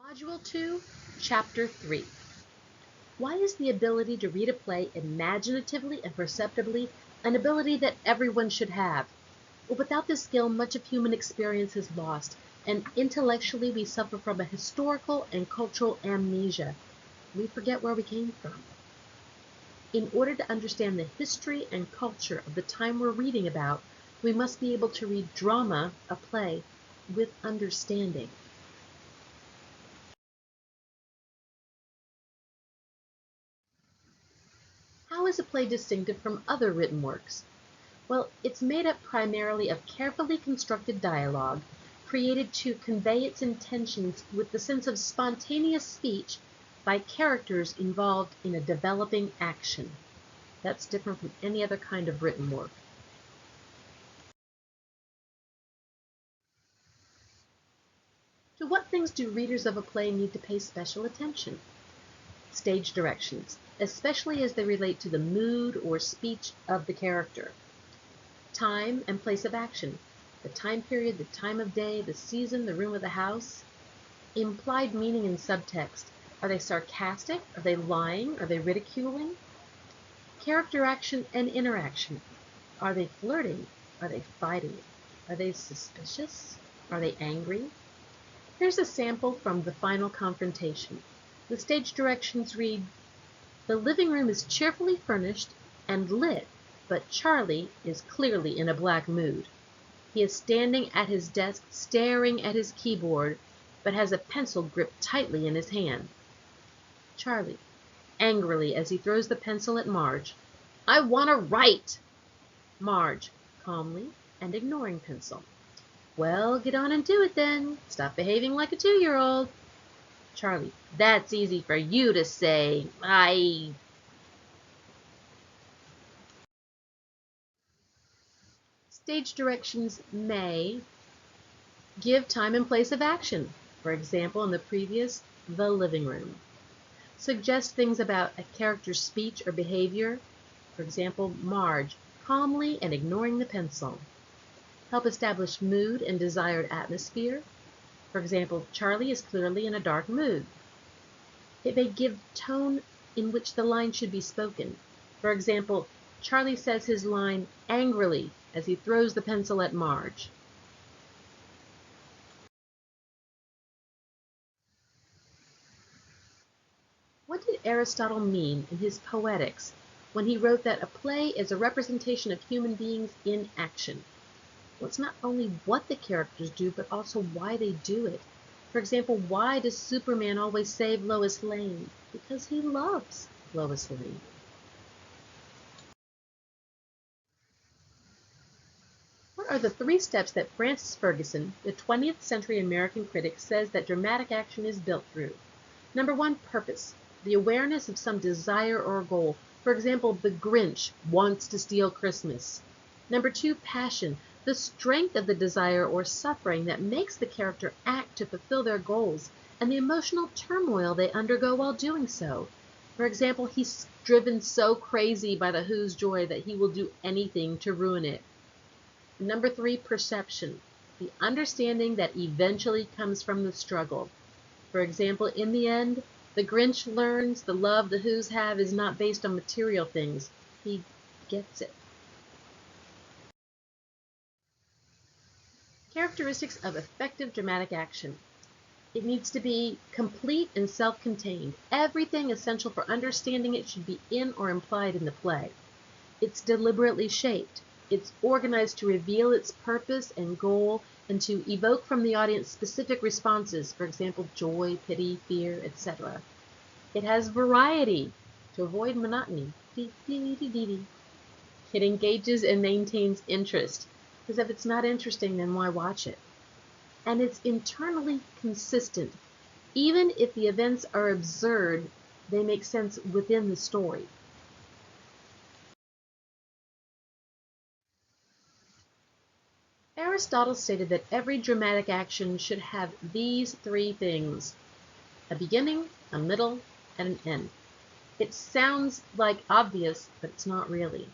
Module 2, Chapter 3. Why is the ability to read a play imaginatively and perceptibly an ability that everyone should have? Well, without this skill, much of human experience is lost, and intellectually we suffer from a historical and cultural amnesia. We forget where we came from. In order to understand the history and culture of the time we're reading about, we must be able to read drama, a play, with understanding. How is a play distinctive from other written works? Well, it's made up primarily of carefully constructed dialogue, created to convey its intentions with the sense of spontaneous speech by characters involved in a developing action. That's different from any other kind of written work. To what things do readers of a play need to pay special attention? Stage directions, especially as they relate to the mood or speech of the character. Time and place of action, the time period, the time of day, the season, the room of the house. Implied meaning and subtext, are they sarcastic? Are they lying? Are they ridiculing? Character action and interaction, are they flirting? Are they fighting? Are they suspicious? Are they angry? Here's a sample from the final confrontation. The stage directions read, "The living room is cheerfully furnished and lit, but Charlie is clearly in a black mood. He is standing at his desk staring at his keyboard, but has a pencil gripped tightly in his hand. Charlie, angrily as he throws the pencil at Marge, I want to write. Marge, calmly and ignoring pencil. Well, get on and do it then. Stop behaving like a 2-year-old. Charlie, that's easy for you to say. Stage directions may give time and place of action. For example, in the previous, the living room. Suggest things about a character's speech or behavior. For example, Marge, calmly and ignoring the pencil. Help establish mood and desired atmosphere. For example, Charlie is clearly in a dark mood. It may give tone in which the line should be spoken. For example, Charlie says his line angrily as he throws the pencil at Marge. What did Aristotle mean in his Poetics when he wrote that a play is a representation of human beings in action? Well, it's not only what the characters do, but also why they do it. For example, why does Superman always save Lois Lane? Because he loves Lois Lane. What are the 3 steps that Francis Ferguson, the 20th century American critic, says that dramatic action is built through? Number 1, purpose, the awareness of some desire or goal. For example, the Grinch wants to steal Christmas. Number 2, passion, the strength of the desire or suffering that makes the character act to fulfill their goals, and the emotional turmoil they undergo while doing so. For example, he's driven so crazy by the Who's joy that he will do anything to ruin it. Number 3, perception, the understanding that eventually comes from the struggle. For example, in the end, the Grinch learns the love the Who's have is not based on material things. He gets it. Characteristics of effective dramatic action. It needs to be complete and self-contained. Everything essential for understanding it should be in or implied in the play. It's deliberately shaped. It's organized to reveal its purpose and goal and to evoke from the audience specific responses, for example, joy, pity, fear, etc. It has variety to avoid monotony. It engages and maintains interest, because if it's not interesting, then why watch it? And it's internally consistent. Even if the events are absurd, they make sense within the story. Aristotle stated that every dramatic action should have these 3 things: a beginning, a middle, and an end. It sounds like obvious, but it's not really.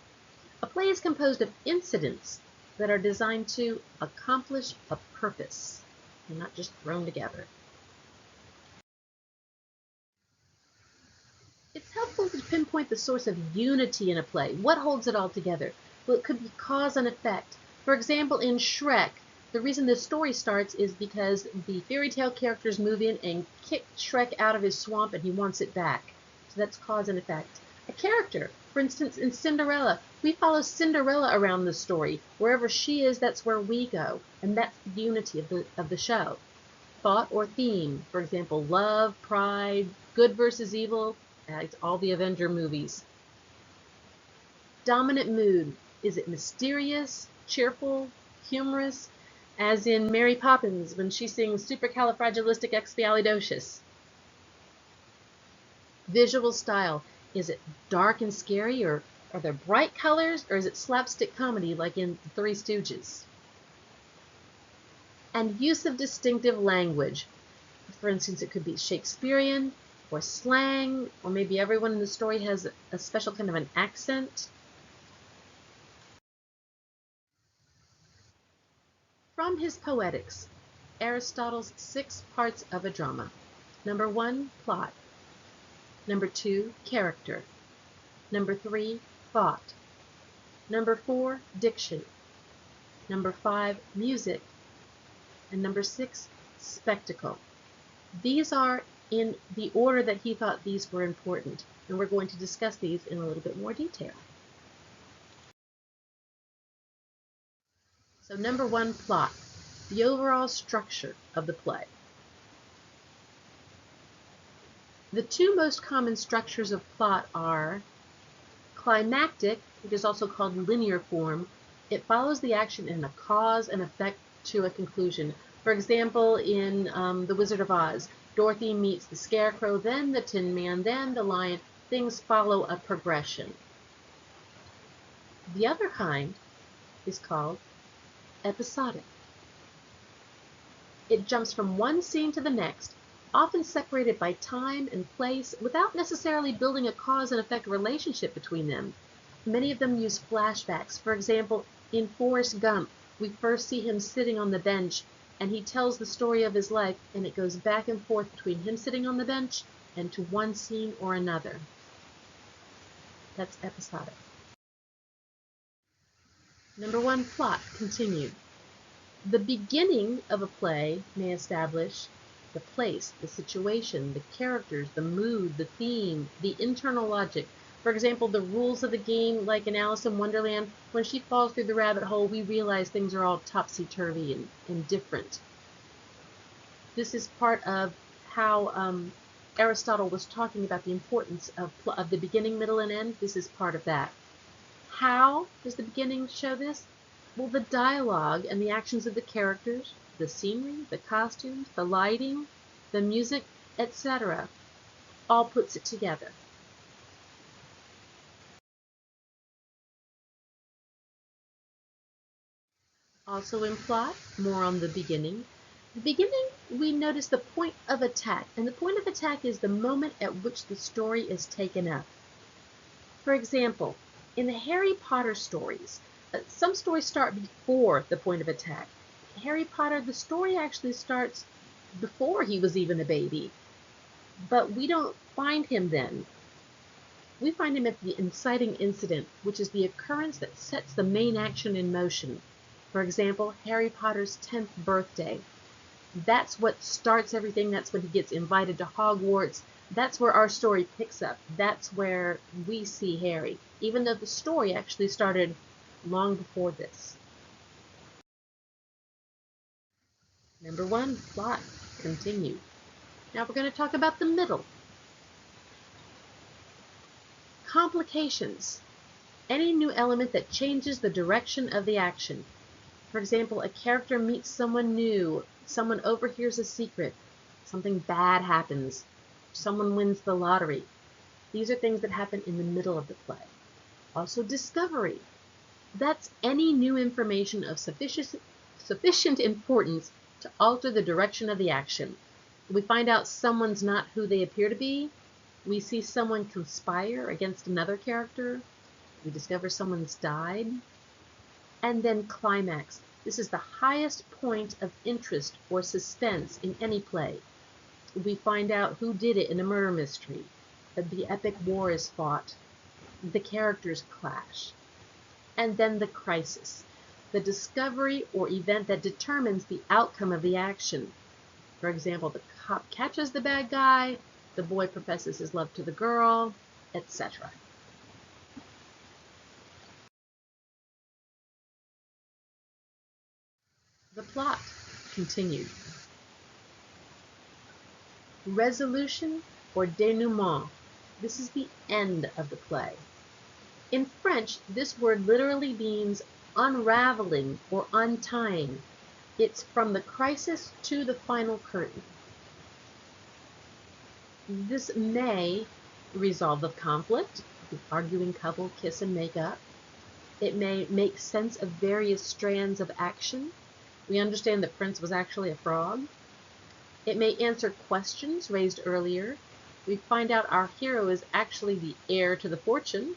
A play is composed of incidents that are designed to accomplish a purpose. They're not just thrown together. pinpoint the source of unity in a play. What holds it all together? Well, it could be cause and effect. For example, in Shrek, the reason the story starts is because the fairy tale characters move in and kick Shrek out of his swamp and he wants it back. So that's cause and effect. A character, for instance, in Cinderella, we follow Cinderella around the story. Wherever she is, that's where we go. And that's the unity of the show. Thought or theme, for example, love, pride, good versus evil. It's all the Avenger movies. Dominant mood. Is it mysterious, cheerful, humorous? As in Mary Poppins when she sings Supercalifragilisticexpialidocious. Visual style. Is it dark and scary, or are there bright colors, or is it slapstick comedy like in The Three Stooges? And use of distinctive language. For instance, it could be Shakespearean or slang, or maybe everyone in the story has a special kind of an accent. From his Poetics, Aristotle's 6 parts of a drama. Number 1, plot. Number 2, character. Number 3, thought. Number 4, diction. Number 5, music. And number 6, spectacle. These are in the order that he thought these were important, and we're going to discuss these in a little bit more detail. So number 1, plot. The overall structure of the play. The 2 most common structures of plot are climactic, which is also called linear form. It follows the action in a cause and effect to a conclusion. For example, in The Wizard of Oz, Dorothy meets the Scarecrow, then the Tin Man, then the Lion. Things follow a progression. The other kind is called episodic. It jumps from one scene to the next, often separated by time and place, without necessarily building a cause and effect relationship between them. Many of them use flashbacks. For example, in Forrest Gump, we first see him sitting on the bench, and he tells the story of his life, and it goes back and forth between him sitting on the bench and to one scene or another. That's episodic. Number 1, plot, continued. The beginning of a play may establish the place, the situation, the characters, the mood, the theme, the internal logic. For example, the rules of the game, like in Alice in Wonderland, when she falls through the rabbit hole, we realize things are all topsy-turvy and different. This is part of how Aristotle was talking about the importance of the beginning, middle, and end. This is part of that. How does the beginning show this? Well, the dialogue and the actions of the characters, the scenery, the costumes, the lighting, the music, etc. all puts it together. Also in plot, more on the beginning. The beginning, we notice the point of attack, and the point of attack is the moment at which the story is taken up. For example, in the Harry Potter stories, some stories start before the point of attack. Harry Potter, the story actually starts before he was even a baby, but we don't find him then. We find him at the inciting incident, which is the occurrence that sets the main action in motion. For example, Harry Potter's 10th birthday. That's what starts everything. That's when he gets invited to Hogwarts. That's where our story picks up. That's where we see Harry, even though the story actually started long before this. Number 1, plot, continued. Now we're going to talk about the middle. Complications. Any new element that changes the direction of the action. For example, a character meets someone new, someone overhears a secret, something bad happens, someone wins the lottery. These are things that happen in the middle of the play. Also, discovery. That's any new information of sufficient importance to alter the direction of the action. We find out someone's not who they appear to be. We see someone conspire against another character. We discover someone's died. And then climax. This is the highest point of interest or suspense in any play. We find out who did it in a murder mystery. The epic war is fought. the characters clash. And then the crisis, the discovery or event that determines the outcome of the action. For example, the cop catches the bad guy, the boy professes his love to the girl, etc. The plot continued. Resolution or denouement. This is the end of the play. In French, this word literally means unraveling or untying. It's from the crisis to the final curtain. This may resolve the conflict, the arguing couple kiss and make up. It may make sense of various strands of action. We understand that Prince was actually a frog. It may answer questions raised earlier. We find out our hero is actually the heir to the fortune.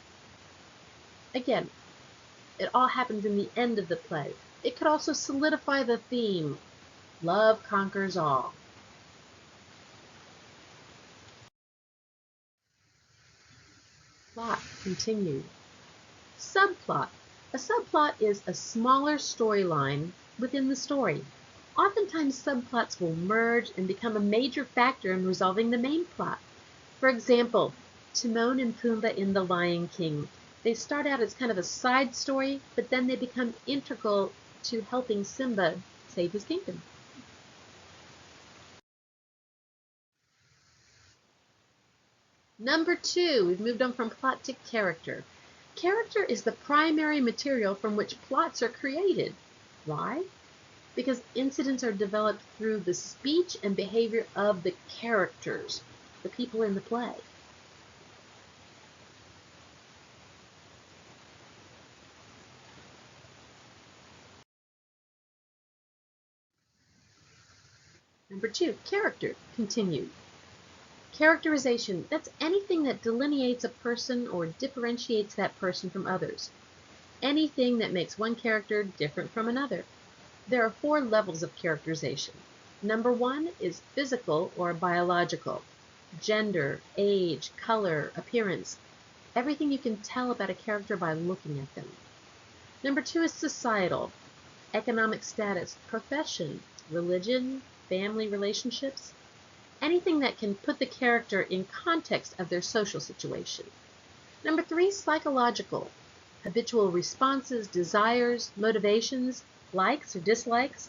Again, it all happens in the end of the play. It could also solidify the theme. Love conquers all. Plot continued. Subplot. A subplot is a smaller storyline within the story. Oftentimes subplots will merge and become a major factor in resolving the main plot. For example, Timon and Pumbaa in The Lion King. They start out as kind of a side story, but then they become integral to helping Simba save his kingdom. Number 2, we've moved on from plot to character. Character is the primary material from which plots are created. Why? Because incidents are developed through the speech and behavior of the characters, the people in the play. Number 2, character continued. Characterization, that's anything that delineates a person or differentiates that person from others. Anything that makes one character different from another. There are 4 levels of characterization. Number 1 is physical or biological. Gender, age, color, appearance. Everything you can tell about a character by looking at them. Number 2 is societal. Economic status, profession, religion, family relationships. Anything that can put the character in context of their social situation. Number 3, psychological. Habitual responses, desires, motivations, likes or dislikes.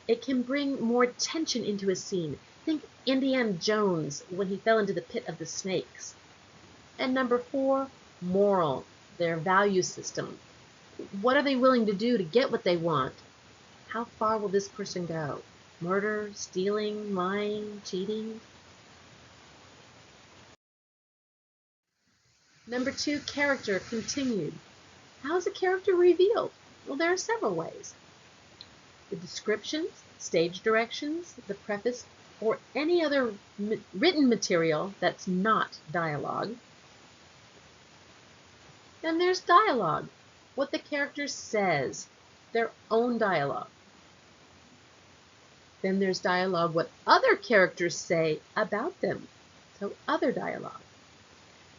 It can bring more tension into a scene. Think Indiana Jones when he fell into the pit of the snakes. And number 4, moral, their value system. What are they willing to do to get what they want? How far will this person go? Murder, stealing, lying, cheating. Number 2, character continued. How is a character revealed? Well, there are several ways. The descriptions, stage directions, the preface, or any other written material that's not dialogue. Then there's dialogue, what the character says, their own dialogue. Then there's dialogue, what other characters say about them, so other dialogue.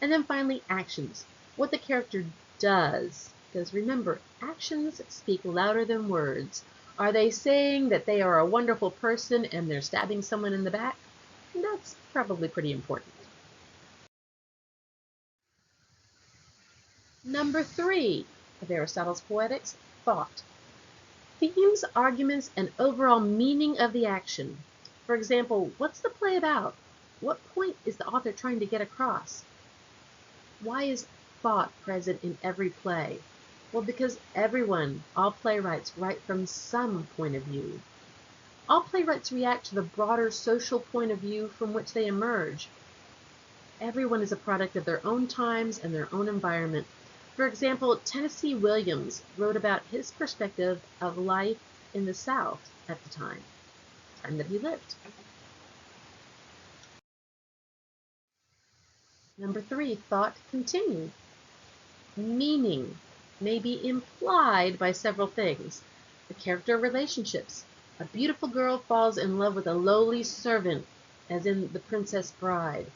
And then finally, actions, what the character does. Because remember, actions speak louder than words. Are they saying that they are a wonderful person and they're stabbing someone in the back? That's probably pretty important. Number 3 of Aristotle's Poetics, thought. Themes, arguments, and overall meaning of the action. For example, what's the play about? What point is the author trying to get across? Why is thought present in every play? Well, because everyone, all playwrights, write from some point of view. All playwrights react to the broader social point of view from which they emerge. Everyone is a product of their own times and their own environment. For example, Tennessee Williams wrote about his perspective of life in the South at the time that he lived. Number 3, thought continued. Meaning may be implied by several things. The character relationships. A beautiful girl falls in love with a lowly servant, as in The Princess Bride.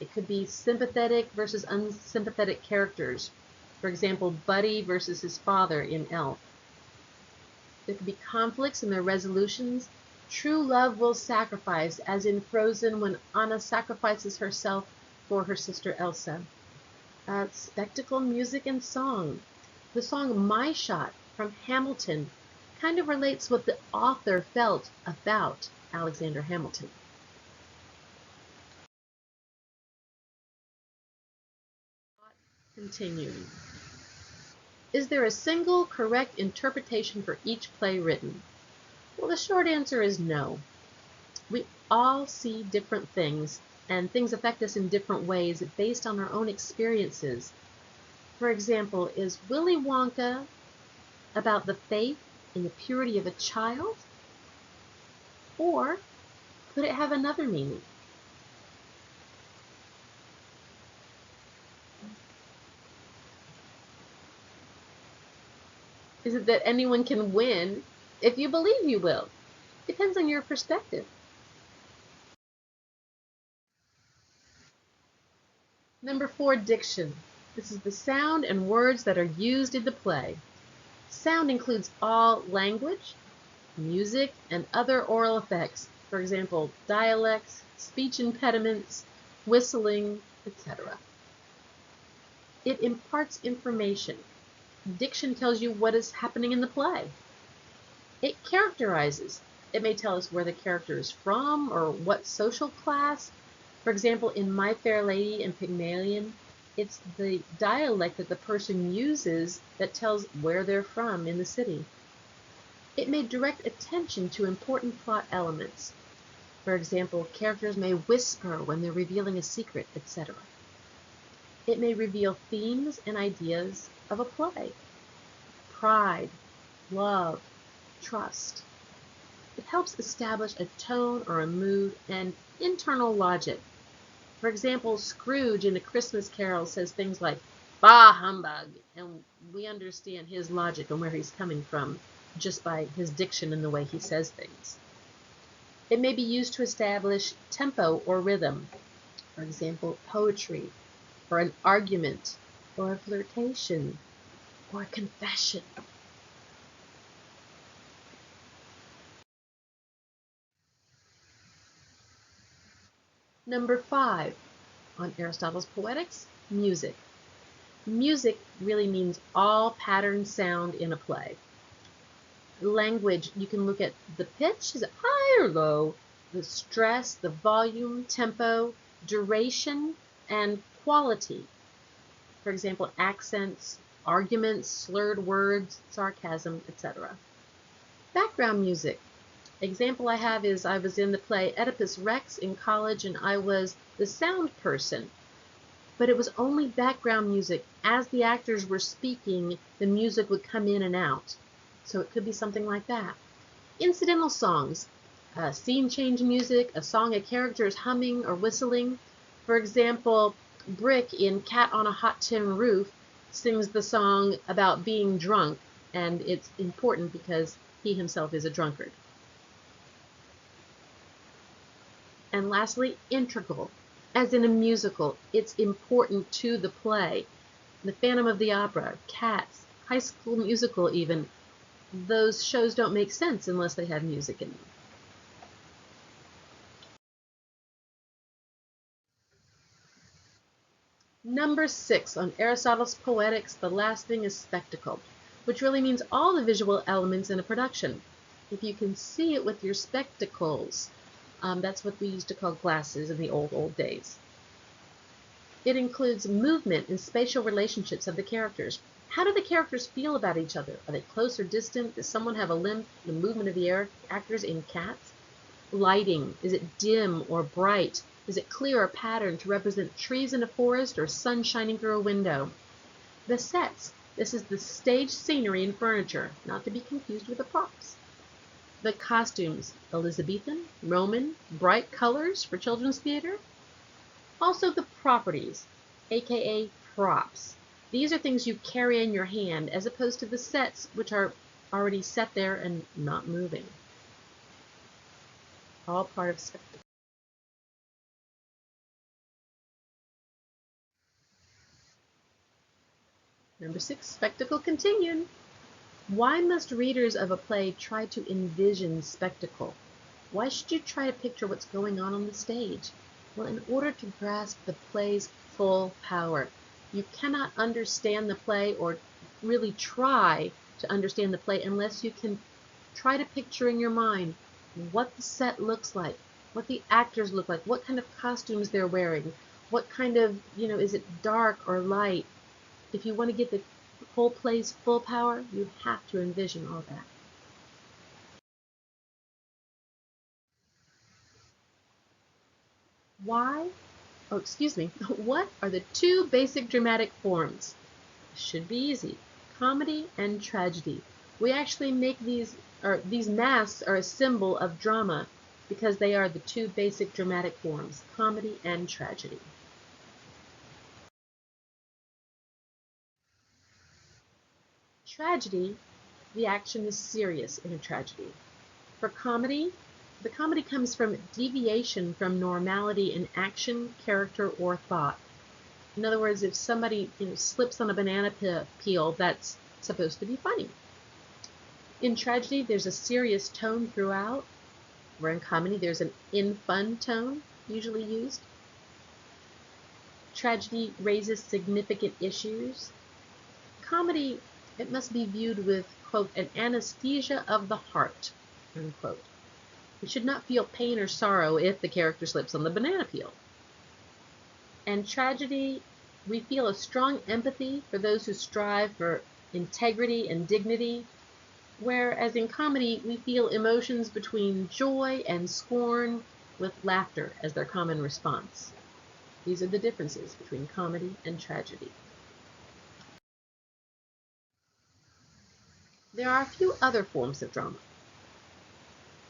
It could be sympathetic versus unsympathetic characters. For example, Buddy versus his father in Elf. There could be conflicts in their resolutions. True love will sacrifice, as in Frozen when Anna sacrifices herself for her sister Elsa. Spectacle, music, and song. The song My Shot from Hamilton kind of relates what the author felt about Alexander Hamilton. Continuing. Is there a single correct interpretation for each play written? Well, the short answer is no. We all see different things, and things affect us in different ways based on our own experiences. For example, is Willy Wonka about the faith and the purity of a child? Or could it have another meaning? Is it that anyone can win if you believe you will? Depends on your perspective. Number 4, diction. This is the sound and words that are used in the play. Sound includes all language, music, and other oral effects. For example, dialects, speech impediments, whistling, etc. It imparts information. Diction tells you what is happening in the play. It characterizes. It may tell us where the character is from or what social class. For example, in My Fair Lady and Pygmalion, it's the dialect that the person uses that tells where they're from in the city. It may direct attention to important plot elements. For example, characters may whisper when they're revealing a secret, etc. It may reveal themes and ideas of a play. Pride, love, trust. It helps establish a tone or a mood and internal logic. For example, Scrooge in A Christmas Carol says things like, "Bah, humbug," and we understand his logic and where he's coming from just by his diction and the way he says things. It may be used to establish tempo or rhythm. For example, poetry, or an argument, or a flirtation, or a confession. Number 5, on Aristotle's Poetics, music. Music really means all patterned sound in a play. Language, you can look at the pitch, is it high or low, the stress, the volume, tempo, duration, and quality. For example, accents, arguments, slurred words, sarcasm, etc. Background music. Example I have is I was in the play Oedipus Rex in college and I was the sound person. But it was only background music. As the actors were speaking, the music would come in and out. So it could be something like that. Incidental songs. Scene change music, a song a character is humming or whistling. For example, Brick in Cat on a Hot Tin Roof sings the song about being drunk, and it's important because he himself is a drunkard. And lastly, integral. As in a musical, it's important to the play. The Phantom of the Opera, Cats, High School Musical even, those shows don't make sense unless they have music in them. Number 6, on Aristotle's Poetics, the last thing is spectacle, which really means all the visual elements in a production. If you can see it with your spectacles, that's what we used to call glasses in the old days. It includes movement and spatial relationships of the characters. How do the characters feel about each other? Are they close or distant? Does someone have a limp? The movement of the actors in Cats? Lighting. Is it dim or bright? Is it clear or patterned to represent trees in a forest or sun shining through a window? The sets. This is the stage scenery and furniture, not to be confused with the props. The costumes. Elizabethan, Roman, bright colors for children's theater. Also the properties, aka props. These are things you carry in your hand as opposed to the sets, which are already set there and not moving. All part of spectacle. Number 6, spectacle continued. Why must readers of a play try to envision spectacle? Why should you try to picture what's going on the stage? Well, in order to grasp the play's full power. You cannot understand the play or really try to understand the play unless you can try to picture in your mind what the set looks like, what the actors look like, what kind of costumes they're wearing, what kind of, is it dark or light? If you want to get the whole play's full power, you have to envision all that. What are the two basic dramatic forms? Should be easy. Comedy and tragedy. We actually make these masks are a symbol of drama because they are the two basic dramatic forms, comedy and tragedy. Tragedy, the action is serious in a tragedy. For comedy, the comedy comes from deviation from normality in action, character, or thought. In other words, if somebody slips on a banana peel, that's supposed to be funny. In tragedy, there's a serious tone throughout, where in comedy there's an in-fun tone usually used. Tragedy raises significant issues. Comedy, it must be viewed with, quote, an anesthesia of the heart, unquote. We should not feel pain or sorrow if the character slips on the banana peel. And tragedy, we feel a strong empathy for those who strive for integrity and dignity, whereas in comedy, we feel emotions between joy and scorn with laughter as their common response. These are the differences between comedy and tragedy. There are a few other forms of drama.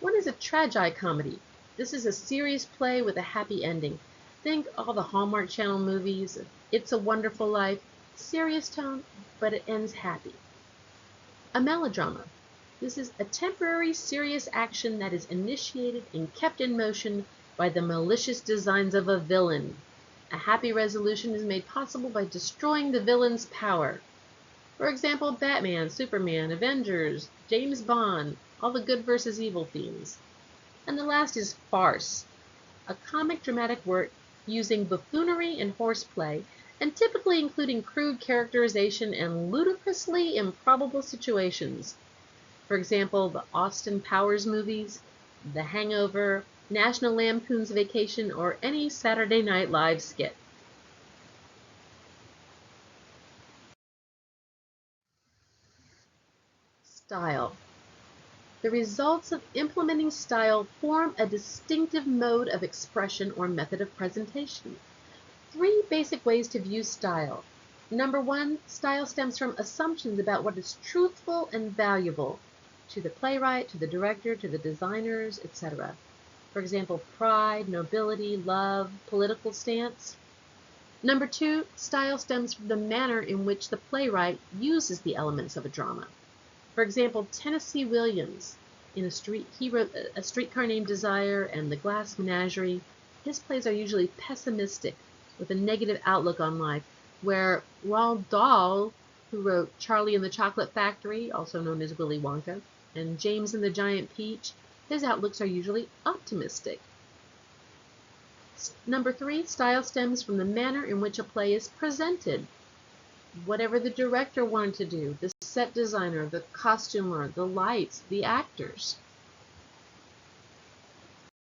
One is a tragicomedy. This is a serious play with a happy ending. Think all the Hallmark Channel movies, It's a Wonderful Life, serious tone, but it ends happy. A melodrama. This is a temporary serious action that is initiated and kept in motion by the malicious designs of a villain. A happy resolution is made possible by destroying the villain's power. For example, Batman, Superman, Avengers, James Bond, all the good versus evil themes. And the last is farce, a comic dramatic work using buffoonery and horseplay, and typically including crude characterization and ludicrously improbable situations. For example, the Austin Powers movies, The Hangover, National Lampoon's Vacation, or any Saturday Night Live skit. Style. The results of implementing style form a distinctive mode of expression or method of presentation. 3 basic ways to view style. Number 1, style stems from assumptions about what is truthful and valuable to the playwright, to the director, to the designers, etc. For example, pride, nobility, love, political stance. Number 2, style stems from the manner in which the playwright uses the elements of a drama. For example, Tennessee Williams, he wrote A Streetcar Named Desire and The Glass Menagerie. His plays are usually pessimistic, with a negative outlook on life, where Roald Dahl, who wrote Charlie and the Chocolate Factory, also known as Willy Wonka, and James and the Giant Peach, his outlooks are usually optimistic. Number 3, style stems from the manner in which a play is presented. Whatever the director wanted to do, the set designer, the costumer, the lights, the actors.